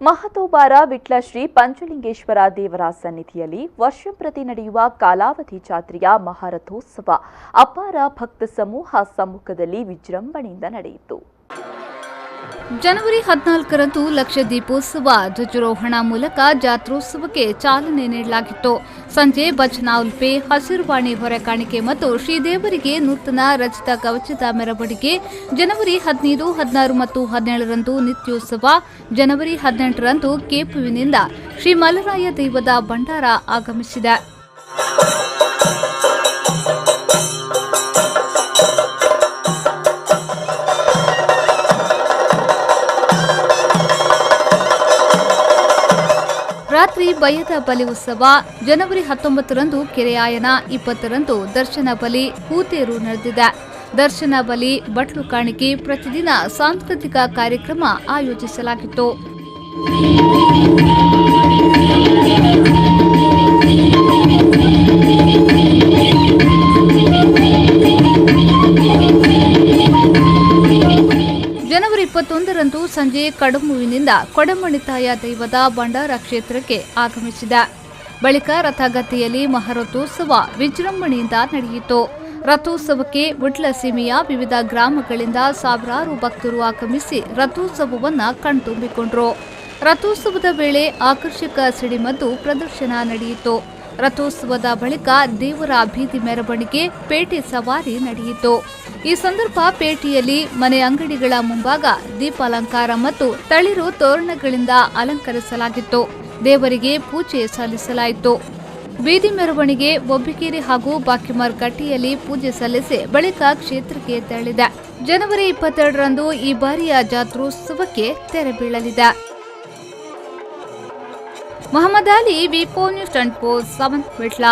ಮಹತೋಬಾರ ವಿಟ್ಲ ಶ್ರೀ ಪಂಚಲಿಂಗೇಶ್ವರ ದೇವರ ಸನ್ನಿಧಿಯಲ್ಲಿ ವರ್ಷಂಪ್ರತಿ ನಡೆಯುವ ಕಾಲಾವಧಿ ಜಾತ್ರೆಯ ಮಹಾರಥೋತ್ಸವ ಅಪಾರ ಭಕ್ತ ಸಮೂಹ ಸಮ್ಮುಖದಲ್ಲಿ ವಿಜೃಂಭಣೆಯಿಂದ ನಡೆಯಿತು. ಜನವರಿ 14ರಂದು ಲಕ್ಷ ದೀಪೋತ್ಸವ ಧ್ವಜಾರೋಹಣ ಮೂಲಕ ಜಾತ್ರೋತ್ಸವಕ್ಕೆ ಚಾಲನೆ ನೀಡಲಾಗಿತ್ತು. ಸಂಜೆ ಭಜನಾ ಉಲ್ಪೆ, ಹಸಿರುವಾಣಿ ಹೊರೆಕಾಣಿಕೆ ಮತ್ತು ಶ್ರೀದೇವರಿಗೆ ನೂತನ ರಚಿತ ಕವಚದ ಮೆರವಣಿಗೆ. ಜನವರಿ 15, 16 ಮತ್ತು 17ರಂದು ನಿತ್ಯೋತ್ಸವ. ಜನವರಿ 18ರಂದು ಕೇಪುವಿನಿಂದ ಶ್ರೀ ಮಲ್ಲರಾಯ ದೈವದ ಭಂಡಾರ ಆಗಮಿಸಿದೆ. ರಾತ್ರಿ ಭಯದ ಬಲಿ ಉತ್ಸವ. ಜನವರಿ 19ರಂದು ಕೆರೆಯಾಯನ, 20ರಂದು ದರ್ಶನ ಬಲಿ, ಹೂತೇರು ನಡೆದಿದೆ. ದರ್ಶನ ಬಲಿ, ಬಟ್ಲು ಕಾಣಿಕೆ, ಪ್ರತಿದಿನ ಸಾಂಸ್ಕೃತಿಕ ಕಾರ್ಯಕ್ರಮ ಆಯೋಜಿಸಲಾಗಿತ್ತು. ಜನವರಿ 21ರಂದು ಸಂಜೆ ಕಡಮುವಿನಿಂದ ಕೊಡಮಣಿತಾಯ ದೈವದ ಭಂಡಾರ ಕ್ಷೇತ್ರಕ್ಕೆ ಆಗಮಿಸಿದೆ. ಬಳಿಕ ರಥಗದ್ದೆಯಲ್ಲಿ ಮಹಾರಥೋತ್ಸವ ವಿಜೃಂಭಣೆಯಿಂದ ನಡೆಯಿತು. ರಥೋತ್ಸವಕ್ಕೆ ವಿಟ್ಲ ಸೀಮೆಯ ವಿವಿಧ ಗ್ರಾಮಗಳಿಂದ ಸಾವಿರಾರು ಭಕ್ತರು ಆಗಮಿಸಿ ರಥೋತ್ಸವವನ್ನು ಕಣ್ತುಂಬಿಕೊಂಡರು. ರಥೋತ್ಸವದ ವೇಳೆ ಆಕರ್ಷಕ ಸಿಡಿಮದ್ದು ಪ್ರದರ್ಶನ ನಡೆಯಿತು. ರಥೋತ್ಸವದ ಬಳಿಕ ದೇವರ ಬೀದಿ ಮೆರವಣಿಗೆ, ಪೇಟೆ ಸವಾರಿ ನಡೆಯಿತು. ಈ ಸಂದರ್ಭ ಪೇಟೆಯಲ್ಲಿ ಮನೆ ಅಂಗಡಿಗಳ ಮುಂಭಾಗ ದೀಪಾಲಂಕಾರ ಮತ್ತು ತಳಿರು ತೋರಣಗಳಿಂದ ಅಲಂಕರಿಸಲಾಗಿತ್ತು. ದೇವರಿಗೆ ಪೂಜೆ ಸಲ್ಲಿಸಲಾಯಿತು. ಬೀದಿ ಮೆರವಣಿಗೆ ಬೊಬ್ಬಿಕೇರಿ ಹಾಗೂ ಬಾಕಿಮರ್ ಕಟ್ಟಿಯಲ್ಲಿ ಪೂಜೆ ಸಲ್ಲಿಸಿ ಬಳಿಕ ಕ್ಷೇತ್ರಕ್ಕೆ ತೆರಳಿದೆ. ಜನವರಿ 22ರಂದು ಈ ಬಾರಿಯ ಜಾತ್ರೋತ್ಸವಕ್ಕೆ ತೆರೆ ಬೀಳಲಿದೆ. ಮೊಹಮ್ಮದ್ ಅಲಿ, ವಿ4 ನ್ಯೂಸ್ 24/7 ವಿಟ್ಲ.